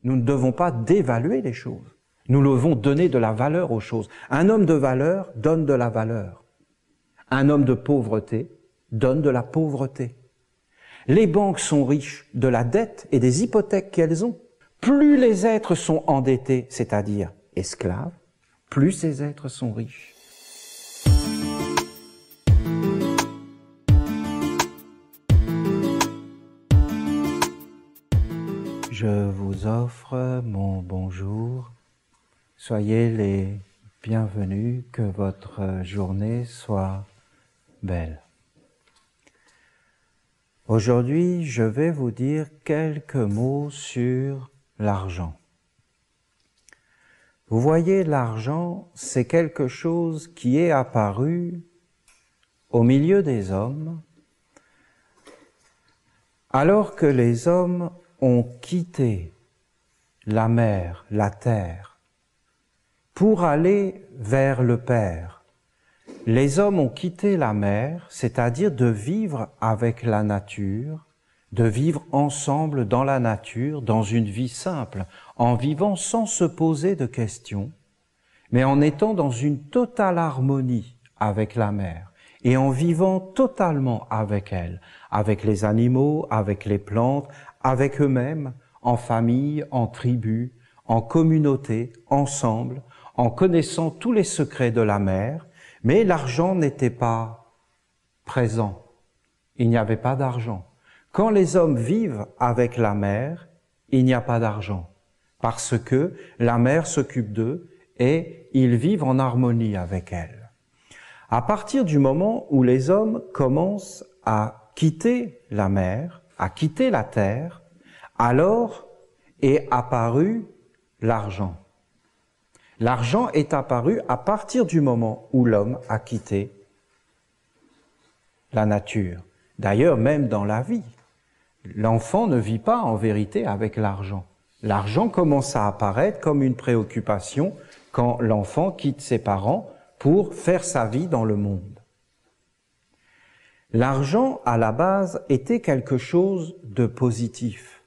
Nous ne devons pas dévaluer les choses. Nous devons donner de la valeur aux choses. Un homme de valeur donne de la valeur. Un homme de pauvreté donne de la pauvreté. Les banques sont riches de la dette et des hypothèques qu'elles ont. Plus les êtres sont endettés, c'est-à-dire esclaves, plus ces êtres sont riches. Je vous offre mon bonjour. Soyez les bienvenus, que votre journée soit belle. Aujourd'hui, je vais vous dire quelques mots sur l'argent. Vous voyez, l'argent, c'est quelque chose qui est apparu au milieu des hommes, alors que les hommes ont quitté la mer, la terre, pour aller vers le Père. Les hommes ont quitté la mer, c'est-à-dire de vivre avec la nature, de vivre ensemble dans la nature, dans une vie simple, en vivant sans se poser de questions, mais en étant dans une totale harmonie avec la mer et en vivant totalement avec elle, avec les animaux, avec les plantes, avec eux-mêmes, en famille, en tribu, en communauté, ensemble, en connaissant tous les secrets de la mer, mais l'argent n'était pas présent. Il n'y avait pas d'argent. Quand les hommes vivent avec la mer, il n'y a pas d'argent, parce que la mer s'occupe d'eux et ils vivent en harmonie avec elle. À partir du moment où les hommes commencent à quitter la mer, à quitter la terre, alors est apparu l'argent. L'argent est apparu à partir du moment où l'homme a quitté la nature. D'ailleurs, même dans la vie, l'enfant ne vit pas en vérité avec l'argent. L'argent commence à apparaître comme une préoccupation quand l'enfant quitte ses parents pour faire sa vie dans le monde. L'argent, à la base, était quelque chose de positif,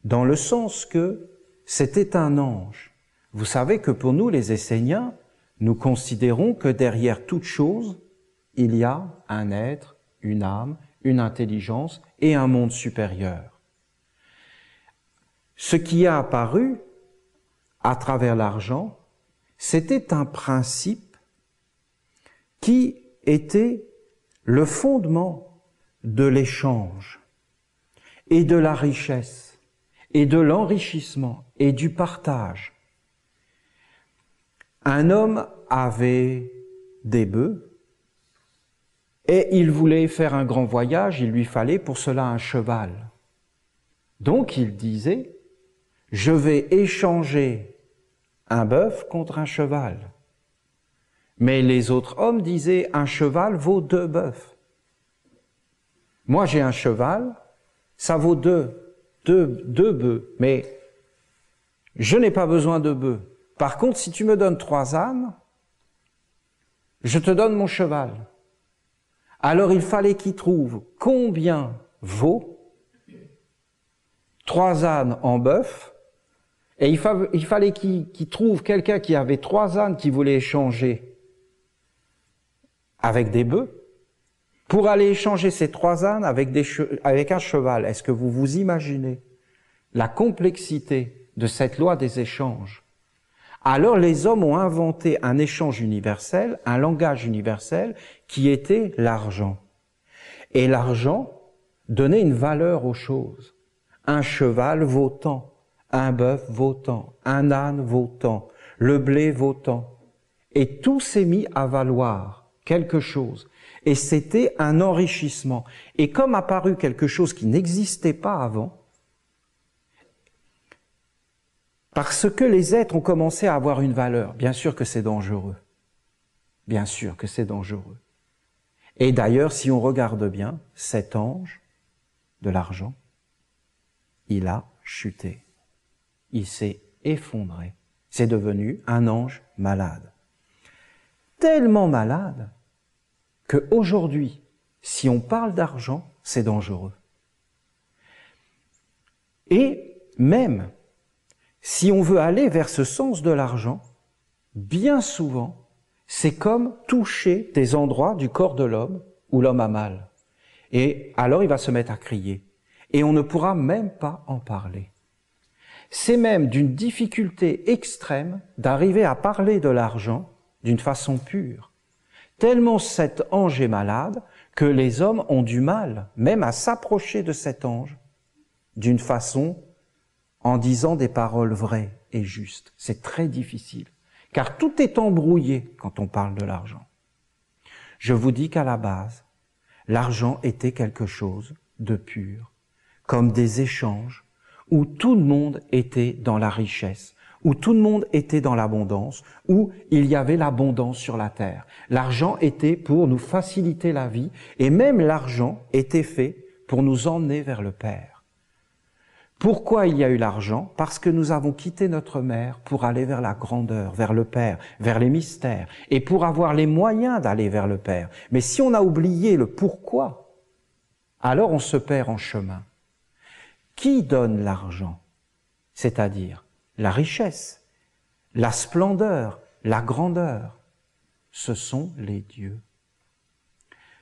dans le sens que c'était un ange. Vous savez que pour nous, les Esséniens, nous considérons que derrière toute chose, il y a un être, une âme, une intelligence et un monde supérieur. Ce qui a apparu à travers l'argent, c'était un principe qui était le fondement de l'échange et de la richesse et de l'enrichissement et du partage. Un homme avait des bœufs et il voulait faire un grand voyage, il lui fallait pour cela un cheval. Donc il disait, je vais échanger un bœuf contre un cheval. Mais les autres hommes disaient, un cheval vaut 2 bœufs. Moi j'ai un cheval, ça vaut 2 bœufs, mais je n'ai pas besoin de bœufs. Par contre, si tu me donnes 3 ânes, je te donne mon cheval. Alors il fallait qu'il trouve combien vaut 3 ânes en bœuf, et il fallait qu'il trouve quelqu'un qui avait 3 ânes qui voulait échanger avec des bœufs, pour aller échanger ces 3 ânes avec un cheval. Est-ce que vous vous imaginez la complexité de cette loi des échanges? Alors les hommes ont inventé un échange universel, un langage universel qui était l'argent. Et l'argent donnait une valeur aux choses. Un cheval vaut tant, un bœuf vaut tant, un âne vaut tant, le blé vaut tant. Et tout s'est mis à valoir quelque chose. Et c'était un enrichissement. Et comme apparut quelque chose qui n'existait pas avant, parce que les êtres ont commencé à avoir une valeur. Bien sûr que c'est dangereux. Bien sûr que c'est dangereux. Et d'ailleurs, si on regarde bien, cet ange de l'argent, il a chuté. Il s'est effondré. C'est devenu un ange malade. Tellement malade qu'aujourd'hui, si on parle d'argent, c'est dangereux. Et même si on veut aller vers ce sens de l'argent, bien souvent, c'est comme toucher des endroits du corps de l'homme où l'homme a mal. Et alors il va se mettre à crier. Et on ne pourra même pas en parler. C'est même d'une difficulté extrême d'arriver à parler de l'argent d'une façon pure. Tellement cet ange est malade que les hommes ont du mal même à s'approcher de cet ange d'une façon en disant des paroles vraies et justes. C'est très difficile, car tout est embrouillé quand on parle de l'argent. Je vous dis qu'à la base, l'argent était quelque chose de pur, comme des échanges où tout le monde était dans la richesse, où tout le monde était dans l'abondance, où il y avait l'abondance sur la terre. L'argent était pour nous faciliter la vie, et même l'argent était fait pour nous emmener vers le Père. Pourquoi il y a eu l'argent? Parce que nous avons quitté notre mère pour aller vers la grandeur, vers le Père, vers les mystères, et pour avoir les moyens d'aller vers le Père. Mais si on a oublié le pourquoi, alors on se perd en chemin. Qui donne l'argent? C'est-à-dire la richesse, la splendeur, la grandeur. Ce sont les dieux.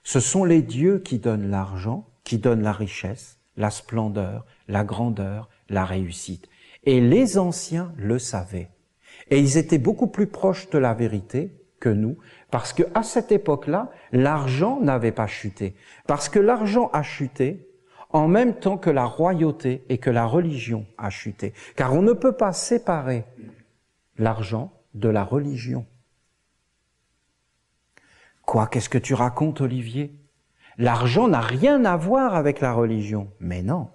Ce sont les dieux qui donnent l'argent, qui donnent la richesse, la splendeur, la grandeur, la réussite. Et les anciens le savaient. Et ils étaient beaucoup plus proches de la vérité que nous, parce que à cette époque-là, l'argent n'avait pas chuté. Parce que l'argent a chuté en même temps que la royauté et que la religion a chuté. Car on ne peut pas séparer l'argent de la religion. Quoi, qu'est-ce que tu racontes, Olivier? L'argent n'a rien à voir avec la religion. Mais non,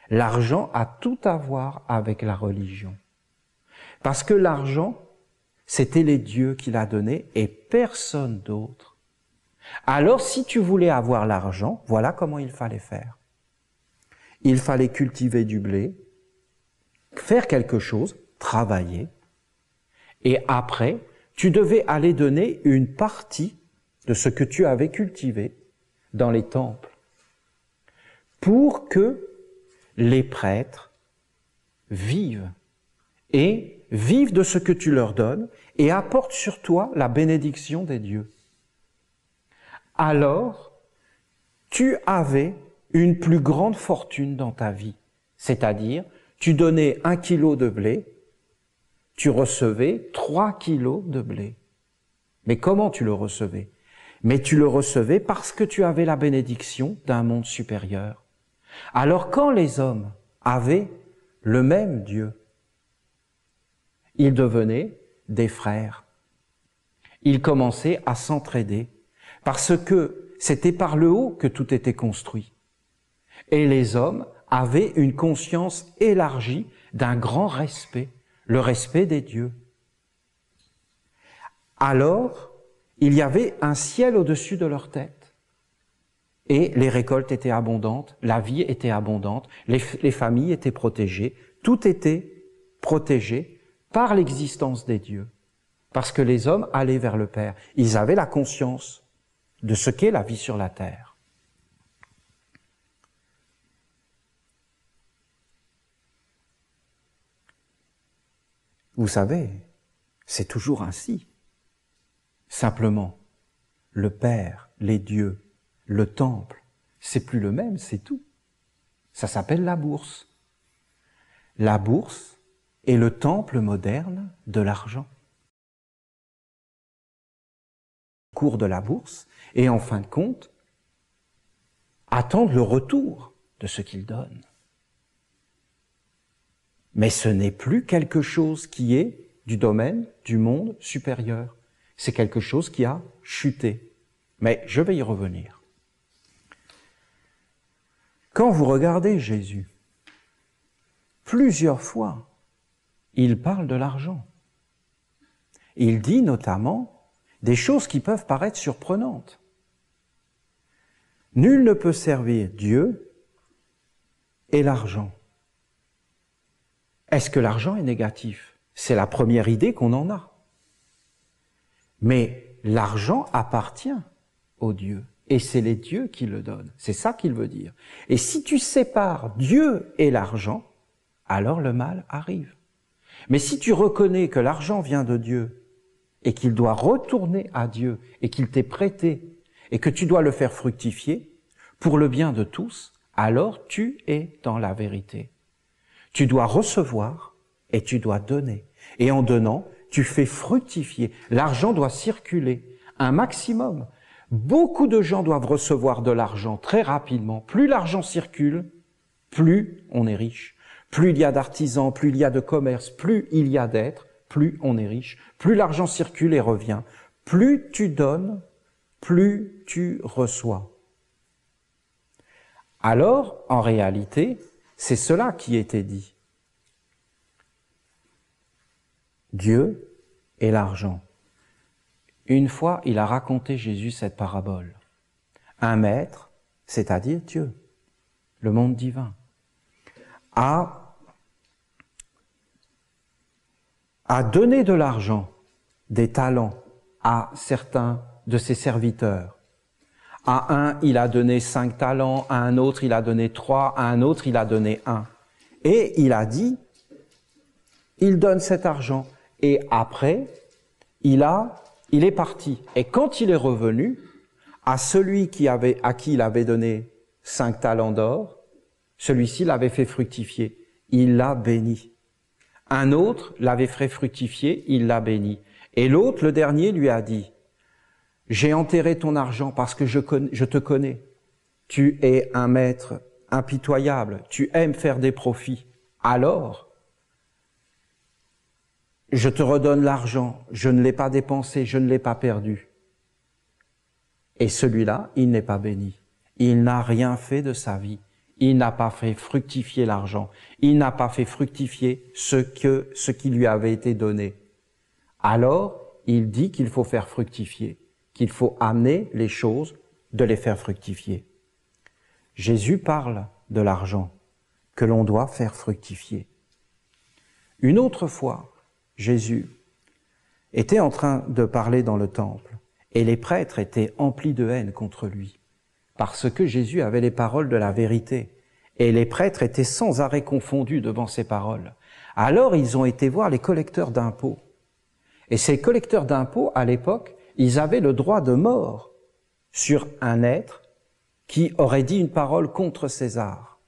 l'argent a tout à voir avec la religion. Parce que l'argent, c'était les dieux qui l'a donné et personne d'autre. Alors, si tu voulais avoir l'argent, voilà comment il fallait faire. Il fallait cultiver du blé, faire quelque chose, travailler, et après, tu devais aller donner une partie de ce que tu avais cultivé dans les temples, pour que les prêtres vivent de ce que tu leur donnes et apportent sur toi la bénédiction des dieux. Alors, tu avais une plus grande fortune dans ta vie. C'est-à-dire, tu donnais 1 kilo de blé, tu recevais 3 kilos de blé. Mais comment tu le recevais? Mais tu le recevais parce que tu avais la bénédiction d'un monde supérieur. Alors quand les hommes avaient le même Dieu, ils devenaient des frères. Ils commençaient à s'entraider parce que c'était par le haut que tout était construit. Et les hommes avaient une conscience élargie d'un grand respect, le respect des dieux. Alors, il y avait un ciel au-dessus de leur tête. Et les récoltes étaient abondantes, la vie était abondante, les familles étaient protégées, tout était protégé par l'existence des dieux. Parce que les hommes allaient vers le Père. Ils avaient la conscience de ce qu'est la vie sur la terre. Vous savez, c'est toujours ainsi. Simplement, le Père, les dieux, le temple, c'est plus le même, c'est tout. Ça s'appelle la bourse. La bourse est le temple moderne de l'argent. Le cours de la bourse et en fin de compte, attendre le retour de ce qu'il donne. Mais ce n'est plus quelque chose qui est du domaine du monde supérieur. C'est quelque chose qui a chuté. Mais je vais y revenir. Quand vous regardez Jésus, plusieurs fois, il parle de l'argent. Il dit notamment des choses qui peuvent paraître surprenantes. Nul ne peut servir Dieu et l'argent. Est-ce que l'argent est négatif? C'est la première idée qu'on en a. Mais l'argent appartient aux dieux. Et c'est les dieux qui le donnent. C'est ça qu'il veut dire. Et si tu sépares Dieu et l'argent, alors le mal arrive. Mais si tu reconnais que l'argent vient de Dieu et qu'il doit retourner à Dieu et qu'il t'est prêté et que tu dois le faire fructifier pour le bien de tous, alors tu es dans la vérité. Tu dois recevoir et tu dois donner. Et en donnant, tu fais fructifier. L'argent doit circuler un maximum. Beaucoup de gens doivent recevoir de l'argent très rapidement. Plus l'argent circule, plus on est riche. Plus il y a d'artisans, plus il y a de commerce, plus il y a d'êtres, plus on est riche. Plus l'argent circule et revient. Plus tu donnes, plus tu reçois. Alors, en réalité, c'est cela qui était dit. Dieu et l'argent. Une fois, il a raconté Jésus cette parabole. Un maître, c'est-à-dire Dieu, le monde divin, a donné de l'argent, des talents à certains de ses serviteurs. À un, il a donné 5 talents, à un autre, il a donné 3, à un autre, il a donné 1. Et il a dit, il donne cet argent. Et après, il est parti. Et quand il est revenu, à celui à qui il avait donné 5 talents d'or, celui-ci l'avait fait fructifier. Il l'a béni. Un autre l'avait fait fructifier, il l'a béni. Et l'autre, le dernier, lui a dit, j'ai enterré ton argent parce que je te connais. Tu es un maître impitoyable. Tu aimes faire des profits. Alors, je te redonne l'argent. Je ne l'ai pas dépensé, je ne l'ai pas perdu. Et celui-là, il n'est pas béni. Il n'a rien fait de sa vie. Il n'a pas fait fructifier l'argent. Il n'a pas fait fructifier ce qui lui avait été donné. Alors, il dit qu'il faut faire fructifier, qu'il faut amener les choses, de les faire fructifier. Jésus parle de l'argent que l'on doit faire fructifier. Une autre fois, Jésus était en train de parler dans le temple et les prêtres étaient emplis de haine contre lui parce que Jésus avait les paroles de la vérité et les prêtres étaient sans arrêt confondus devant ces paroles. Alors ils ont été voir les collecteurs d'impôts. Et ces collecteurs d'impôts, à l'époque, ils avaient le droit de mort sur un être qui aurait dit une parole contre César.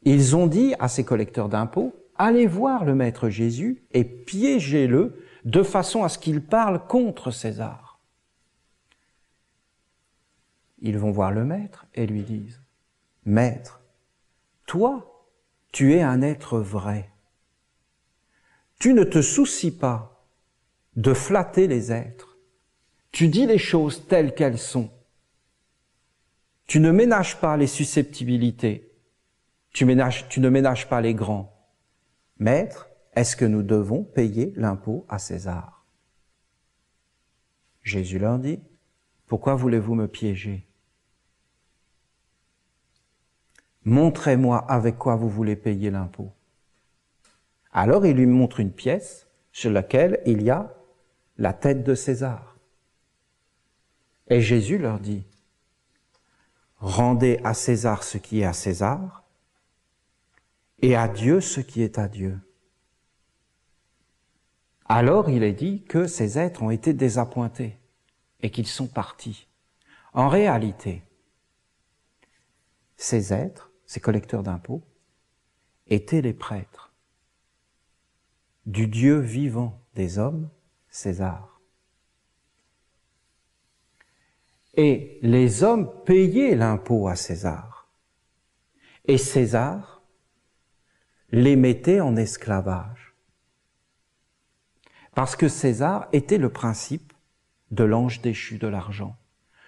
Ils ont dit à ces collecteurs d'impôts, allez voir le maître Jésus et piégez-le de façon à ce qu'il parle contre César. Ils vont voir le maître et lui disent, maître, toi, tu es un être vrai. Tu ne te soucies pas de flatter les êtres. Tu dis les choses telles qu'elles sont. Tu ne ménages pas les susceptibilités. Tu ne ménages pas les grands. Maître, est-ce que nous devons payer l'impôt à César? Jésus leur dit, pourquoi voulez-vous me piéger? Montrez-moi avec quoi vous voulez payer l'impôt. Alors il lui montre une pièce sur laquelle il y a la tête de César. Et Jésus leur dit, rendez à César ce qui est à César et à Dieu ce qui est à Dieu. Alors il est dit que ces êtres ont été désappointés et qu'ils sont partis. En réalité, ces êtres, ces collecteurs d'impôts, étaient les prêtres du Dieu vivant des hommes, César. Et les hommes payaient l'impôt à César. Et César les mettait en esclavage. Parce que César était le principe de l'ange déchu de l'argent.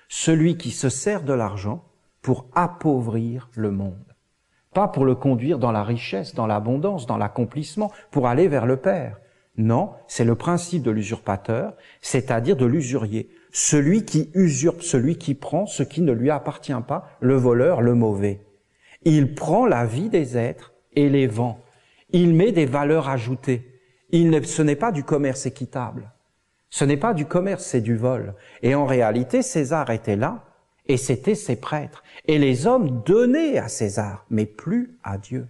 Celui qui se sert de l'argent pour appauvrir le monde. Pas pour le conduire dans la richesse, dans l'abondance, dans l'accomplissement, pour aller vers le Père. Non, c'est le principe de l'usurpateur, c'est-à-dire de l'usurier. Celui qui usurpe, celui qui prend ce qui ne lui appartient pas, le voleur, le mauvais. Il prend la vie des êtres et les vend. Il met des valeurs ajoutées. Ce n'est pas du commerce équitable. Ce n'est pas du commerce, c'est du vol. Et en réalité, César était là, et c'était ses prêtres. Et les hommes donnaient à César, mais plus à Dieu.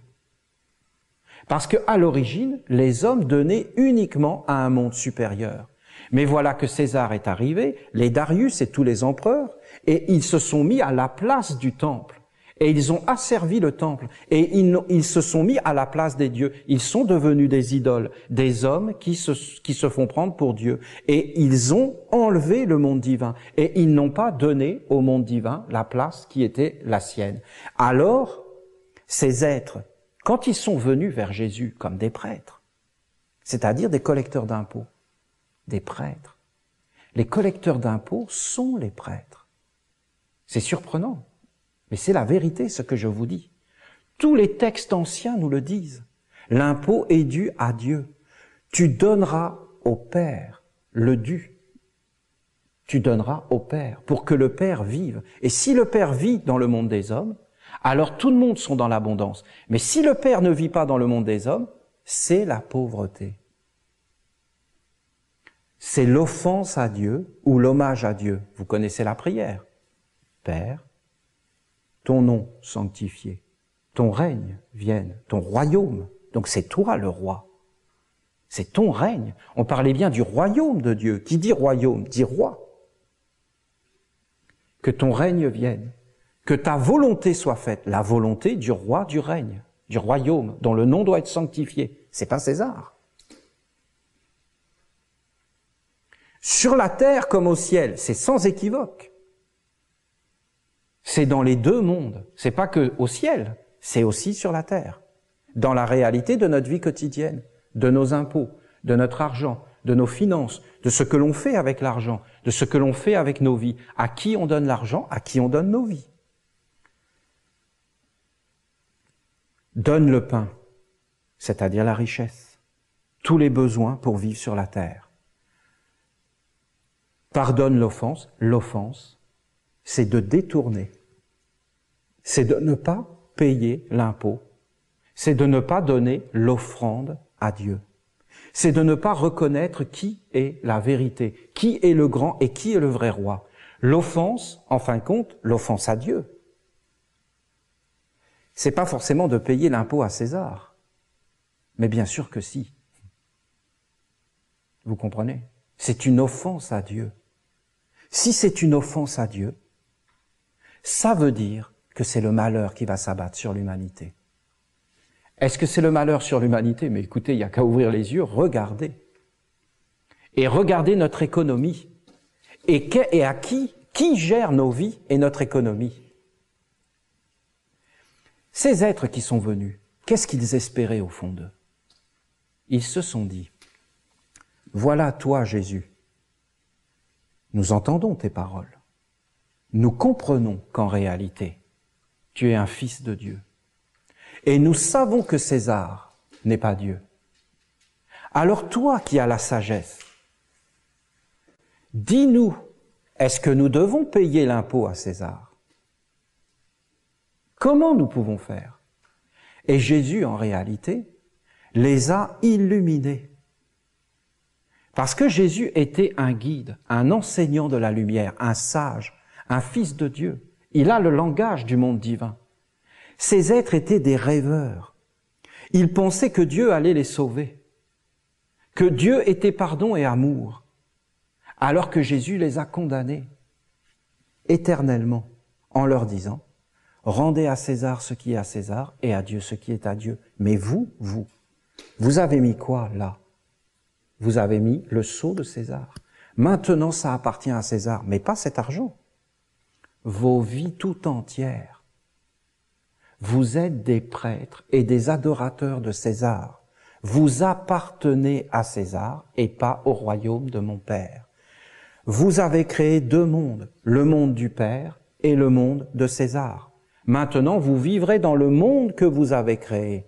Parce que à l'origine, les hommes donnaient uniquement à un monde supérieur. Mais voilà que César est arrivé, les Darius et tous les empereurs, et ils se sont mis à la place du temple. Et ils ont asservi le temple. Et ils se sont mis à la place des dieux. Ils sont devenus des idoles, des hommes qui se font prendre pour Dieu. Et ils ont enlevé le monde divin. Et ils n'ont pas donné au monde divin la place qui était la sienne. Alors, ces êtres, quand ils sont venus vers Jésus comme des prêtres, c'est-à-dire des collecteurs d'impôts, des prêtres, les collecteurs d'impôts sont les prêtres. C'est surprenant. Mais c'est la vérité, ce que je vous dis. Tous les textes anciens nous le disent. L'impôt est dû à Dieu. Tu donneras au Père le dû. Tu donneras au Père pour que le Père vive. Et si le Père vit dans le monde des hommes, alors tout le monde sont dans l'abondance. Mais si le Père ne vit pas dans le monde des hommes, c'est la pauvreté. C'est l'offense à Dieu ou l'hommage à Dieu. Vous connaissez la prière. Père, ton nom sanctifié, ton règne vienne, ton royaume. Donc c'est toi le roi. C'est ton règne. On parlait bien du royaume de Dieu. Qui dit royaume, dit roi. Que ton règne vienne, que ta volonté soit faite, la volonté du roi du règne, du royaume, dont le nom doit être sanctifié. C'est pas César. Sur la terre comme au ciel, c'est sans équivoque. C'est dans les deux mondes. C'est pas que au ciel, c'est aussi sur la terre. Dans la réalité de notre vie quotidienne, de nos impôts, de notre argent, de nos finances, de ce que l'on fait avec l'argent, de ce que l'on fait avec nos vies. À qui on donne l'argent, à qui on donne nos vies. Donne le pain, c'est-à-dire la richesse, tous les besoins pour vivre sur la terre. Pardonne l'offense. L'offense, c'est de détourner. C'est de ne pas payer l'impôt. C'est de ne pas donner l'offrande à Dieu. C'est de ne pas reconnaître qui est la vérité, qui est le grand et qui est le vrai roi. L'offense, en fin de compte, l'offense à Dieu. C'est pas forcément de payer l'impôt à César. Mais bien sûr que si. Vous comprenez? C'est une offense à Dieu. Si c'est une offense à Dieu, ça veut dire que c'est le malheur qui va s'abattre sur l'humanité. Est-ce que c'est le malheur sur l'humanité? Mais écoutez, il n'y a qu'à ouvrir les yeux, regardez. Et regardez notre économie. Et à qui gère nos vies et notre économie? Ces êtres qui sont venus, qu'est-ce qu'ils espéraient au fond d'eux? Ils se sont dit, voilà toi Jésus, nous entendons tes paroles, nous comprenons qu'en réalité, tu es un fils de Dieu. Et nous savons que César n'est pas Dieu. Alors toi qui as la sagesse, dis-nous, est-ce que nous devons payer l'impôt à César? Comment nous pouvons faire? Et Jésus, en réalité, les a illuminés. Parce que Jésus était un guide, un enseignant de la lumière, un sage, un fils de Dieu. Il a le langage du monde divin. Ces êtres étaient des rêveurs. Ils pensaient que Dieu allait les sauver, que Dieu était pardon et amour, alors que Jésus les a condamnés éternellement en leur disant « Rendez à César ce qui est à César et à Dieu ce qui est à Dieu. » Mais vous avez mis quoi là? Vous avez mis le sceau de César. Maintenant, ça appartient à César, mais pas cet argent. Vos vies tout entières. Vous êtes des prêtres et des adorateurs de César. Vous appartenez à César et pas au royaume de mon Père. Vous avez créé deux mondes, le monde du Père et le monde de César. Maintenant, vous vivrez dans le monde que vous avez créé.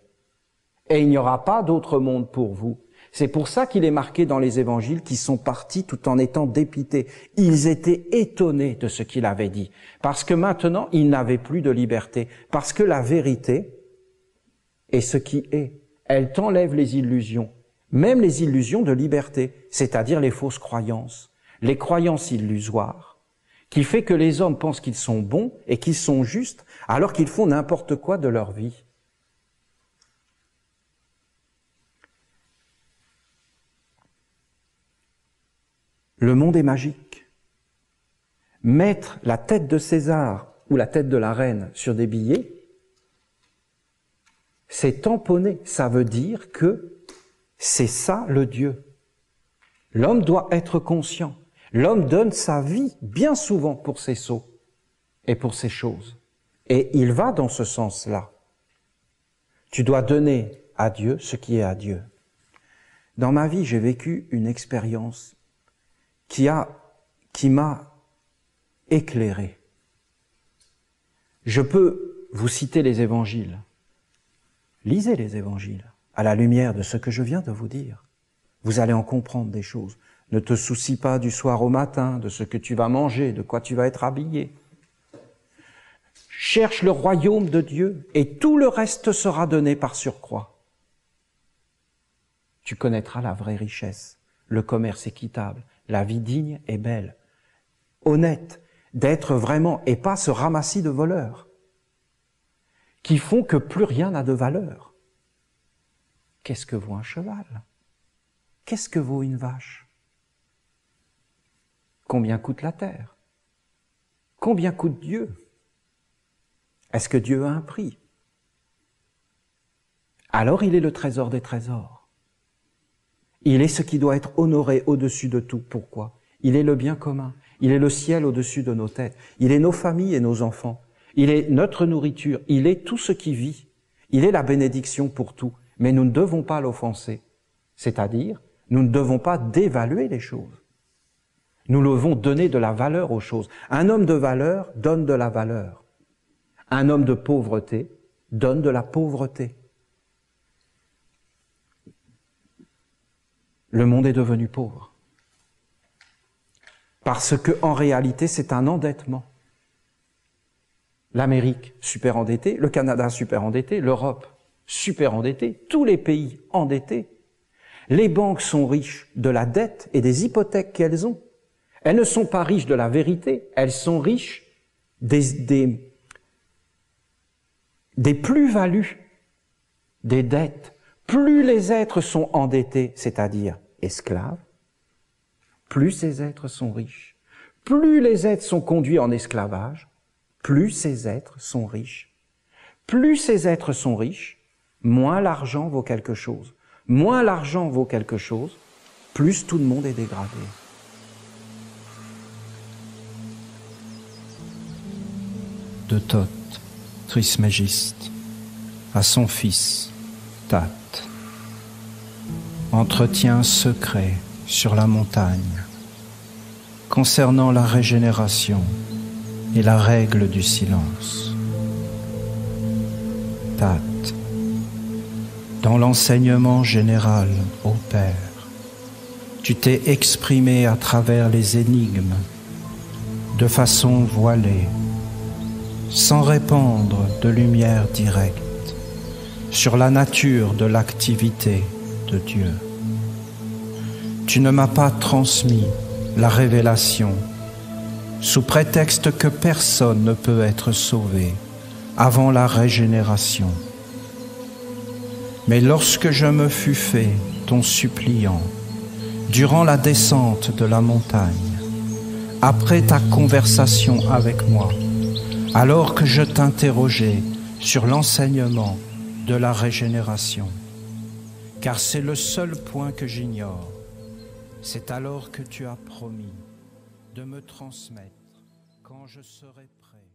Et il n'y aura pas d'autre monde pour vous. C'est pour ça qu'il est marqué dans les évangiles qu'ils sont partis tout en étant dépités. Ils étaient étonnés de ce qu'il avait dit. Parce que maintenant, ils n'avaient plus de liberté. Parce que la vérité est ce qui est. Elle t'enlève les illusions. Même les illusions de liberté. C'est-à-dire les fausses croyances. Les croyances illusoires. Qui fait que les hommes pensent qu'ils sont bons et qu'ils sont justes alors qu'ils font n'importe quoi de leur vie. Le monde est magique. Mettre la tête de César ou la tête de la reine sur des billets, c'est tamponner. Ça veut dire que c'est ça le Dieu. L'homme doit être conscient. L'homme donne sa vie bien souvent pour ses sceaux et pour ses choses. Et il va dans ce sens-là. Tu dois donner à Dieu ce qui est à Dieu. Dans ma vie, j'ai vécu une expérience qui m'a éclairé. Je peux vous citer les évangiles. Lisez les évangiles à la lumière de ce que je viens de vous dire. Vous allez en comprendre des choses. Ne te soucie pas du soir au matin, de ce que tu vas manger, de quoi tu vas être habillé. Cherche le royaume de Dieu et tout le reste sera donné par surcroît. Tu connaîtras la vraie richesse, le commerce équitable, la vie digne et belle, honnête, d'être vraiment, et pas ce ramassis de voleurs qui font que plus rien n'a de valeur. Qu'est-ce que vaut un cheval? Qu'est-ce que vaut une vache? Combien coûte la terre? Combien coûte Dieu? Est-ce que Dieu a un prix? Alors il est le trésor des trésors. Il est ce qui doit être honoré au-dessus de tout. Pourquoi? Il est le bien commun. Il est le ciel au-dessus de nos têtes. Il est nos familles et nos enfants. Il est notre nourriture. Il est tout ce qui vit. Il est la bénédiction pour tout. Mais nous ne devons pas l'offenser. C'est-à-dire, nous ne devons pas dévaluer les choses. Nous devons donner de la valeur aux choses. Un homme de valeur donne de la valeur. Un homme de pauvreté donne de la pauvreté. Le monde est devenu pauvre. Parce que, en réalité, c'est un endettement. L'Amérique, super endettée, le Canada, super endetté, l'Europe, super endettée, tous les pays endettés. Les banques sont riches de la dette et des hypothèques qu'elles ont. Elles ne sont pas riches de la vérité, elles sont riches des plus-values, des dettes. Plus les êtres sont endettés, c'est-à-dire esclaves, plus ces êtres sont riches. Plus les êtres sont conduits en esclavage, plus ces êtres sont riches. Plus ces êtres sont riches, moins l'argent vaut quelque chose. Moins l'argent vaut quelque chose, plus tout le monde est dégradé. De Thoth, Trismégiste, à son fils, Tat. Entretien secret sur la montagne, concernant la régénération et la règle du silence. Tat. Dans l'enseignement général, ô Père, tu t'es exprimé à travers les énigmes, de façon voilée, sans répandre de lumière directe sur la nature de l'activité de Dieu. Tu ne m'as pas transmis la révélation sous prétexte que personne ne peut être sauvé avant la régénération. Mais lorsque je me fus fait ton suppliant, durant la descente de la montagne, après ta conversation avec moi, alors que je t'interrogeais sur l'enseignement de la régénération, car c'est le seul point que j'ignore, c'est alors que tu as promis de me transmettre quand je serai prêt.